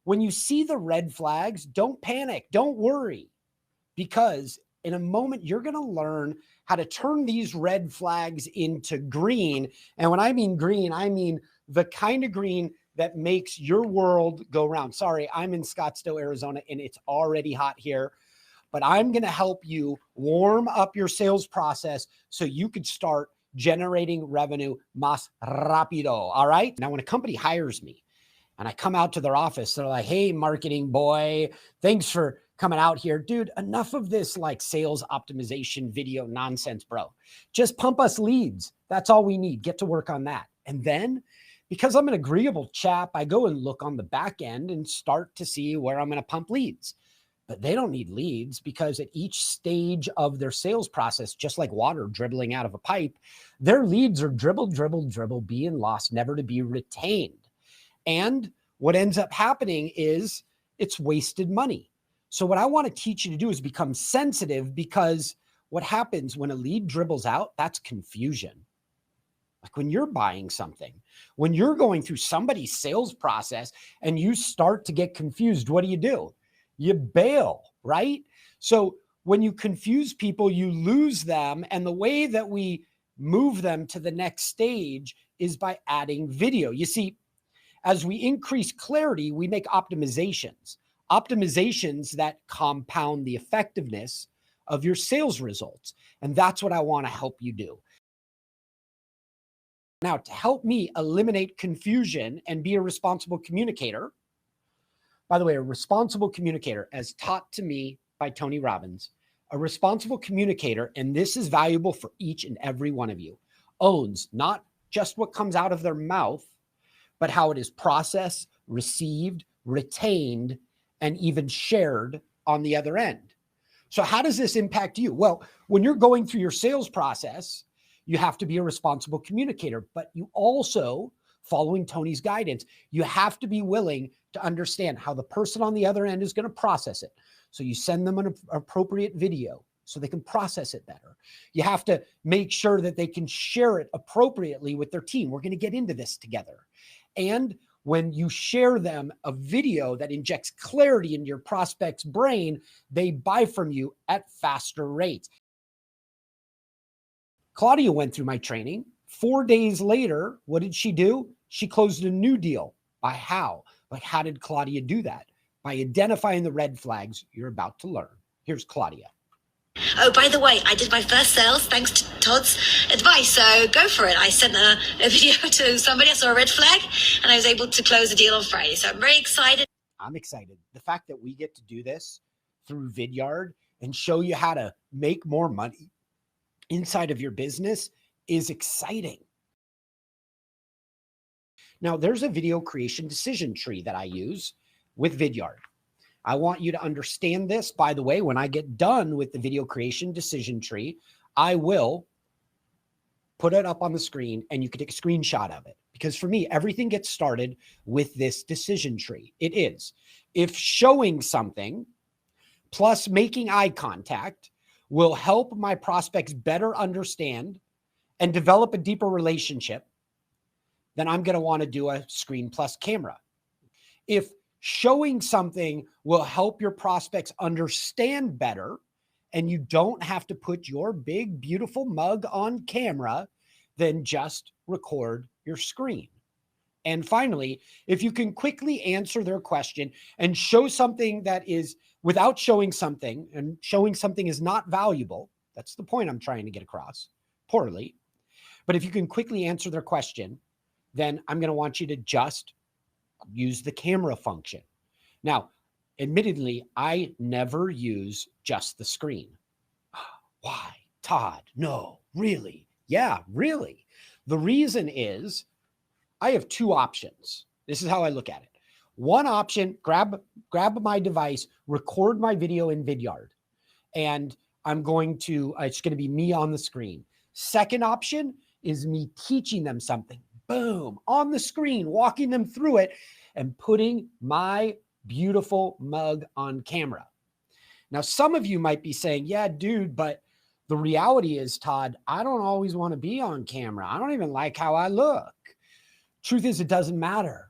when you see the red flags, don't panic, don't worry, because in a moment, you're going to learn how to turn these red flags into green. And when I mean green, I mean the kind of green that makes your world go round. Sorry, I'm in Scottsdale, Arizona, and it's already hot here, but I'm going to help you warm up your sales process so you could start generating revenue más rápido. All right. Now, when a company hires me and I come out to their office, they're like, hey, marketing boy, thanks for coming out here. Dude, enough of this like sales optimization video nonsense, bro. Just pump us leads. That's all we need. Get to work on that. And then, because I'm an agreeable chap, I go and look on the back end and start to see where I'm going to pump leads. But they don't need leads, because at each stage of their sales process, just like water dribbling out of a pipe, their leads are dribble, dribble, dribble, being lost, never to be retained. And what ends up happening is it's wasted money. So what I want to teach you to do is become sensitive, because what happens when a lead dribbles out, that's confusion. Like when you're buying something, when you're going through somebody's sales process and you start to get confused, what do? You bail, right? So when you confuse people, you lose them. And the way that we move them to the next stage is by adding video. You see, as we increase clarity, we make optimizations that compound the effectiveness of your sales results. And that's what I want to help you do. Now, to help me eliminate confusion and be a responsible communicator, by the way, a responsible communicator, as taught to me by Tony Robbins, a responsible communicator, and this is valuable for each and every one of you, owns not just what comes out of their mouth, but how it is processed, received, retained, and even shared on the other end. So how does this impact you? Well, when you're going through your sales process, you have to be a responsible communicator, but you also, following Tony's guidance, you have to be willing to understand how the person on the other end is going to process it. So you send them an appropriate video so they can process it better. You have to make sure that they can share it appropriately with their team. We're going to get into this together. And when you share them a video that injects clarity into your prospect's brain, they buy from you at faster rates. Claudia went through my training. 4 days later, what did she do? She closed a new deal. By how? Like, how did Claudia do that? By identifying the red flags you're about to learn. Here's Claudia. Oh, by the way, I did my first sales thanks to Todd's advice, so go for it. I sent a video to somebody, I saw a red flag, and I was able to close a deal on Friday. So I'm very excited. I'm excited. The fact that we get to do this through Vidyard and show you how to make more money inside of your business is exciting. Now, there's a video creation decision tree that I use with Vidyard. I want you to understand this. By the way, when I get done with the video creation decision tree, I will put it up on the screen and you can take a screenshot of it. Because for me, everything gets started with this decision tree. It is. If showing something plus making eye contact will help my prospects better understand and develop a deeper relationship, then I'm going to want to do a screen plus camera. If showing something will help your prospects understand better and you don't have to put your big, beautiful mug on camera, then just record your screen. And finally, if you can quickly answer their question and show something that is without showing something, and showing something is not valuable, that's the point I'm trying to get across poorly. But if you can quickly answer their question, then I'm going to want you to just use the camera function. Now, admittedly, I never use just the screen. Why? Todd, no, really? Yeah, really. The reason is I have two options. This is how I look at it. One option, grab my device, record my video in Vidyard, and I'm going to, it's going to be me on the screen. Second option is me teaching them something. Boom, on the screen, walking them through it and putting my beautiful mug on camera. Now, some of you might be saying, yeah, dude, but the reality is, Todd, I don't always want to be on camera. I don't even like how I look. Truth is, it doesn't matter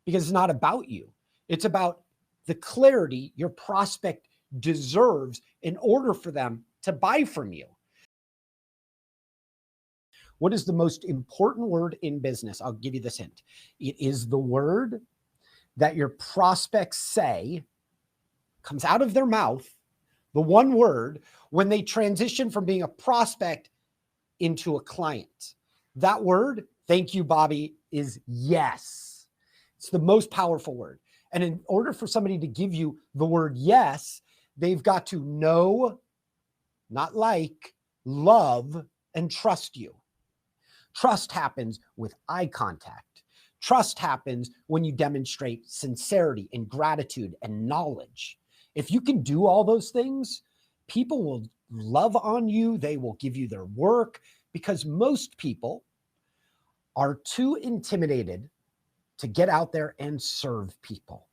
because it's not about you. It's about the clarity your prospect deserves in order for them to buy from you. What is the most important word in business? I'll give you this hint. It is the word that your prospects say, comes out of their mouth, the one word, when they transition from being a prospect into a client. That word, thank you, Bobby, is yes. It's the most powerful word. And in order for somebody to give you the word yes, they've got to know, not like, love, and trust you. Trust happens with eye contact. Trust happens when you demonstrate sincerity and gratitude and knowledge. If you can do all those things, people will love on you. They will give you their work, because most people are too intimidated to get out there and serve people.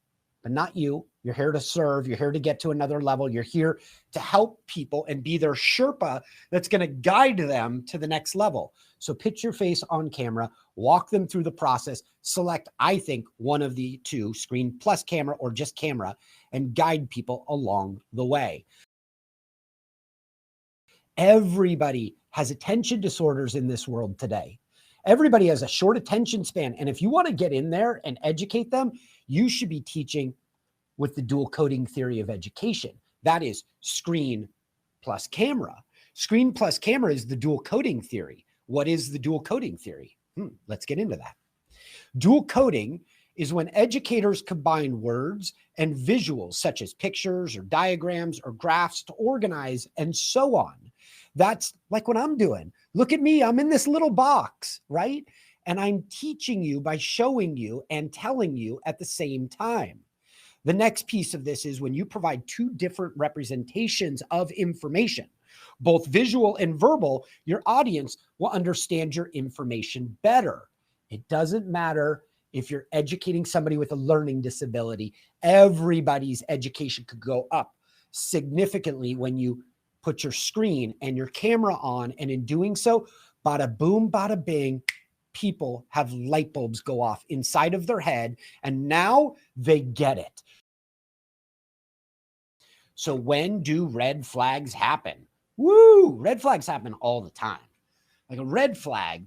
But not you. You're here to serve. You're here to get to another level. You're here to help people and be their Sherpa that's going to guide them to the next level. So pitch your face on camera, walk them through the process, select, I think, one of the two, screen plus camera or just camera, and guide people along the way. Everybody has attention disorders in this world today. Everybody has a short attention span. And if you want to get in there and educate them, you should be teaching with the dual coding theory of education. That is screen plus camera. Screen plus camera is the dual coding theory. What is the dual coding theory? Let's get into that. Dual coding is when educators combine words and visuals, such as pictures or diagrams or graphs, to organize and so on. That's like what I'm doing. Look at me. I'm in this little box, right? And I'm teaching you by showing you and telling you at the same time. The next piece of this is when you provide two different representations of information, both visual and verbal, your audience will understand your information better. It doesn't matter if you're educating somebody with a learning disability. Everybody's education could go up significantly when you put your screen and your camera on. And in doing so, bada boom, bada bing, people have light bulbs go off inside of their head, and now they get it. So when do red flags happen? Woo! Red flags happen all the time. Like a red flag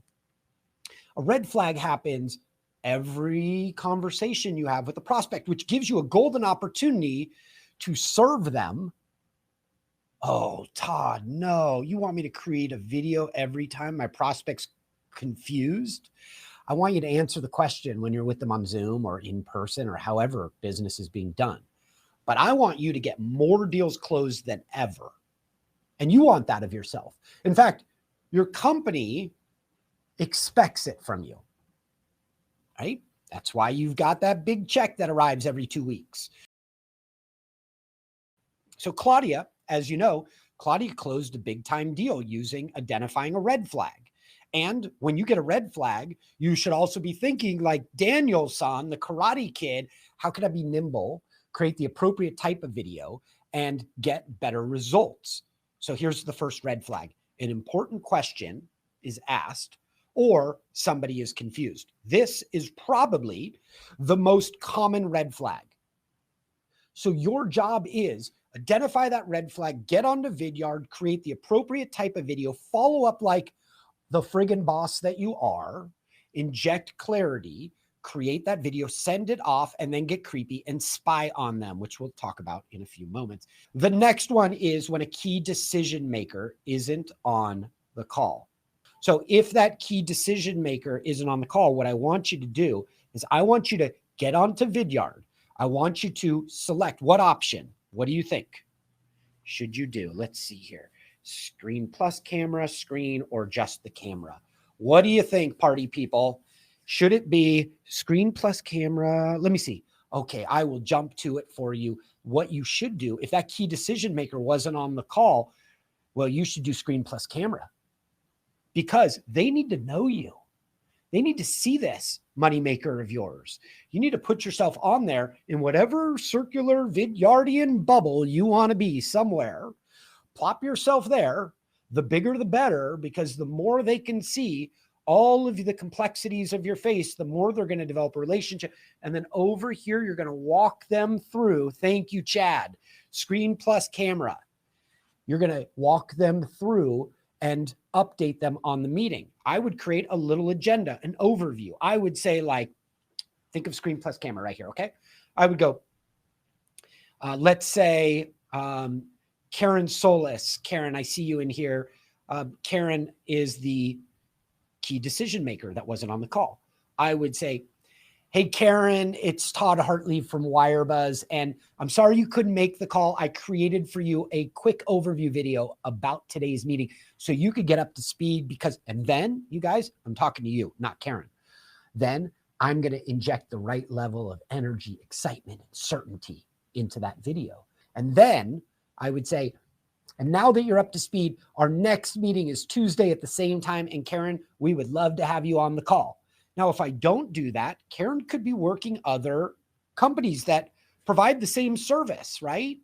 happens every conversation you have with a prospect, which gives you a golden opportunity to serve them. Oh, Todd, no, you want me to create a video every time my prospect's confused? I want you to answer the question when you're with them on Zoom or in person or however business is being done. But I want you to get more deals closed than ever. And you want that of yourself. In fact, your company expects it from you, right? That's why you've got that big check that arrives every 2 weeks. So Claudia, as you know, Claudia closed a big time deal using identifying a red flag. And when you get a red flag, you should also be thinking like Daniel-san, the Karate Kid, how could I be nimble, create the appropriate type of video, and get better results? So here's the first red flag. An important question is asked, or somebody is confused. This is probably the most common red flag. So your job is identify that red flag, get onto Vidyard, create the appropriate type of video, follow up like the friggin' boss that you are, inject clarity, create that video, send it off, and then get creepy and spy on them, which we'll talk about in a few moments. The next one is when a key decision maker isn't on the call. So if that key decision maker isn't on the call, what I want you to do is I want you to get onto Vidyard. I want you to select what option. What do you think should you do? Let's see here. Screen plus camera, screen, or just the camera? What do you think, party people? Should it be screen plus camera? Let me see. Okay, I will jump to it for you. What you should do, if that key decision maker wasn't on the call, well, you should do screen plus camera, because they need to know you. They need to see this moneymaker of yours. You need to put yourself on there in whatever circular Vidyardian bubble you want to be somewhere. Plop yourself there. The bigger, the better, because the more they can see all of the complexities of your face, the more they're going to develop a relationship. And then over here, you're going to walk them through. Thank you, Chad. Screen plus camera. You're going to walk them through and update them on the meeting. I would create a little agenda, an overview. I would say, like, think of screen plus camera right here. Okay. I would go, let's say, Karen Solis. Karen, I see you in here. Karen is the key decision maker that wasn't on the call. I would say, hey, Karen, it's Todd Hartley from Wirebuzz, and I'm sorry you couldn't make the call. I created for you a quick overview video about today's meeting so you could get up to speed because, and then you guys, I'm talking to you, not Karen. Then I'm going to inject the right level of energy, excitement, and certainty into that video. And then I would say, and now that you're up to speed, our next meeting is Tuesday at the same time. And Karen, we would love to have you on the call. Now, if I don't do that, Karen could be working other companies that provide the same service, right?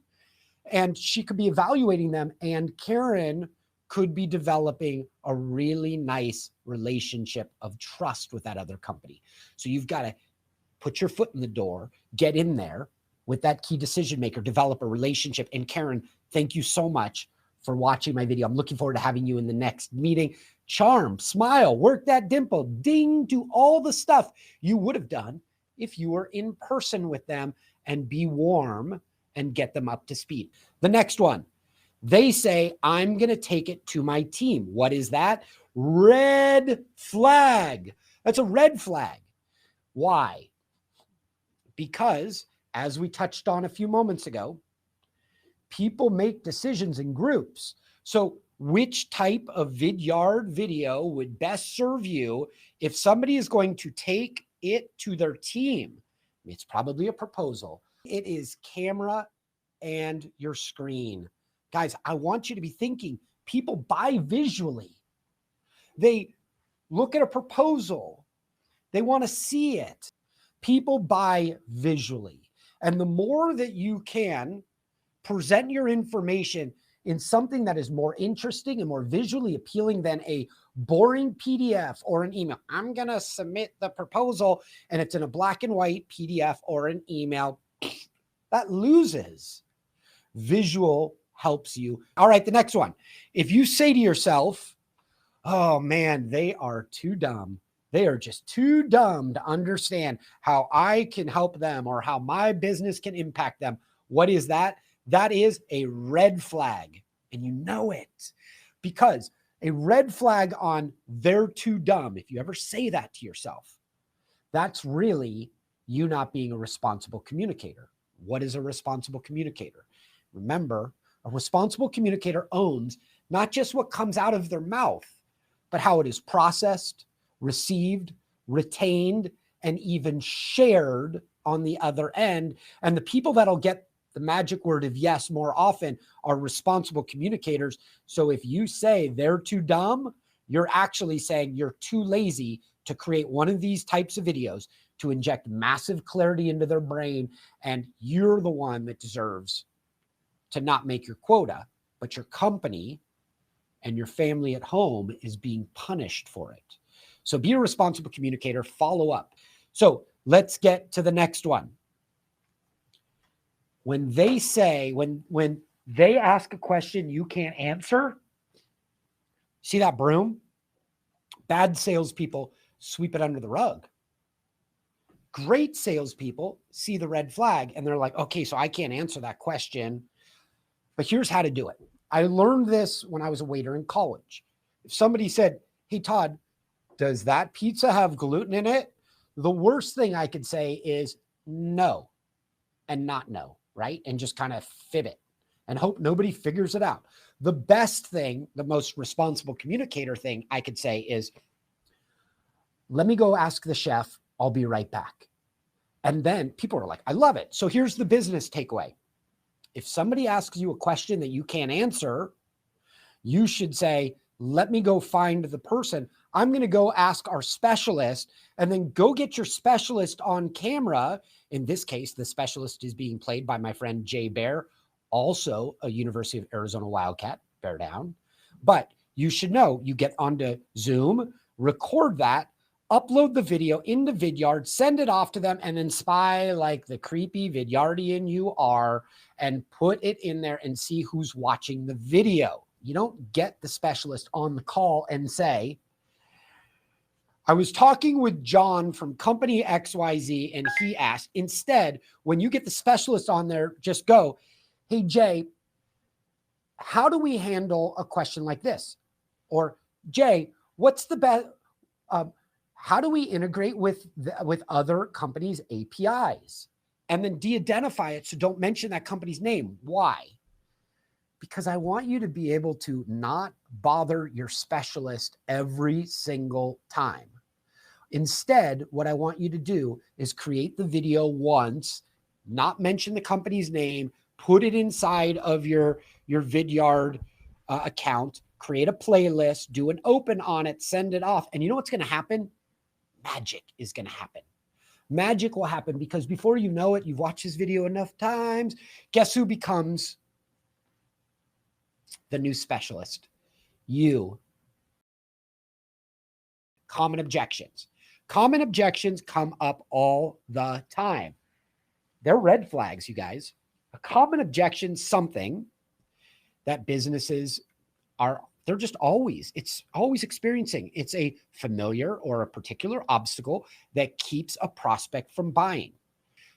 And she could be evaluating them. And Karen could be developing a really nice relationship of trust with that other company. So you've got to put your foot in the door, get in there with that key decision maker, develop a relationship. And Karen, thank you so much for watching my video. I'm looking forward to having you in the next meeting. Charm, smile, work that dimple, ding, do all the stuff you would have done if you were in person with them, and be warm and get them up to speed. The next one, they say, I'm going to take it to my team. What is that? Red flag. That's a red flag. Why? Because, as we touched on a few moments ago, people make decisions in groups. So which type of Vidyard video would best serve you if somebody is going to take it to their team? It's probably a proposal. It is camera and your screen. Guys, I want you to be thinking, people buy visually. They look at a proposal. They want to see it. People buy visually. And the more that you can present your information in something that is more interesting and more visually appealing than a boring PDF or an email. I'm going to submit the proposal and it's in a black and white PDF or an email. That loses. Visual helps you. All right, the next one. If you say to yourself, oh man, they are too dumb. They are just too dumb to understand how I can help them or how my business can impact them. What is that? That is a red flag, and you know it, because a red flag on they're too dumb, if you ever say that to yourself, that's really you not being a responsible communicator. What is a responsible communicator? Remember, a responsible communicator owns not just what comes out of their mouth, but how it is processed, received, retained, and even shared on the other end. And the people that'll get the magic word of yes more often are responsible communicators. So if you say they're too dumb, you're actually saying you're too lazy to create one of these types of videos to inject massive clarity into their brain. And you're the one that deserves to not make your quota, but your company and your family at home is being punished for it. So be a responsible communicator, follow up. So let's get to the next one. When they say, when they ask a question you can't answer, see that broom? Bad salespeople sweep it under the rug. Great salespeople see the red flag and they're like, okay, so I can't answer that question, but here's how to do it. I learned this when I was a waiter in college. If somebody said, hey, Todd, does that pizza have gluten in it? The worst thing I could say is no and not no, right? And just kind of fib it and hope nobody figures it out. The best thing, the most responsible communicator thing I could say is, let me go ask the chef. I'll be right back. And then people are like, I love it. So here's the business takeaway. If somebody asks you a question that you can't answer, you should say, let me go find the person. I'm going to go ask our specialist, and then go get your specialist on camera. In this case, the specialist is being played by my friend Jay Bear, also a University of Arizona Wildcat, bear down. But you should know, you get onto Zoom, record that, upload the video into Vidyard, send it off to them, and then spy like the creepy Vidyardian you are and put it in there and see who's watching the video. You don't get the specialist on the call and say, I was talking with John from company XYZ and he asked. Instead, when you get the specialist on there, just go, hey, Jay, how do we handle a question like this? Or Jay, what's the best? How do we integrate with other companies' APIs? And then de-identify it. So don't mention that company's name. Why? Because I want you to be able to not bother your specialist every single time. Instead, what I want you to do is create the video once, not mention the company's name, put it inside of your Vidyard account, create a playlist, do an open on it, send it off. And you know what's going to happen? Magic is going to happen. Magic will happen because before you know it, you've watched this video enough times. Guess who becomes the new specialist? You. Common objections. Common objections come up all the time. They're red flags, you guys. A common objection, something that businesses are, it's always experiencing. It's a familiar or a particular obstacle that keeps a prospect from buying.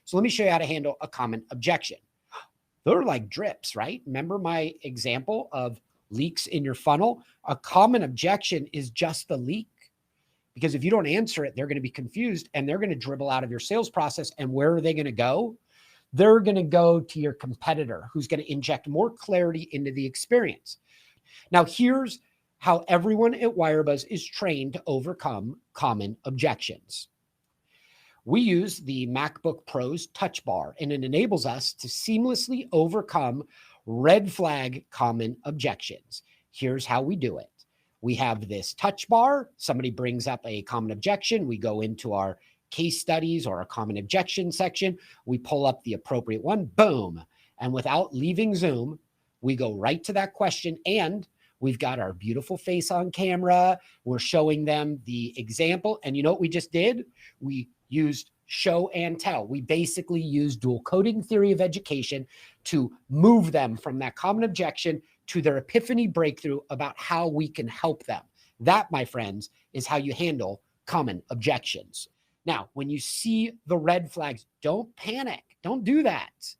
So let me show you how to handle a common objection. They're like drips, right? Remember my example of leaks in your funnel? A common objection is just the leak. Because if you don't answer it, they're going to be confused and they're going to dribble out of your sales process. And where are they going to go? They're going to go to your competitor who's going to inject more clarity into the experience. Now, here's how everyone at Wirebuzz is trained to overcome common objections. We use the MacBook Pro's touch bar, and it enables us to seamlessly overcome red flag common objections. Here's how we do it. We have this touch bar. Somebody brings up a common objection. We go into our case studies or a common objection section. We pull up the appropriate one, boom. And without leaving Zoom, we go right to that question and we've got our beautiful face on camera. We're showing them the example. And you know what we just did? We used show and tell. We basically used dual coding theory of education to move them from that common objection to their epiphany breakthrough about how we can help them. That, my friends, is how you handle common objections. Now, when you see the red flags, don't panic. Don't do that.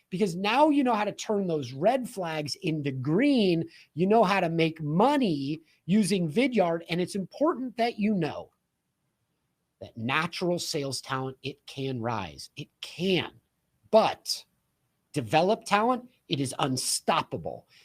Because now you know how to turn those red flags into green. You know how to make money using Vidyard. And it's important that you know that natural sales talent, it can rise. It can. But developed talent, it is unstoppable.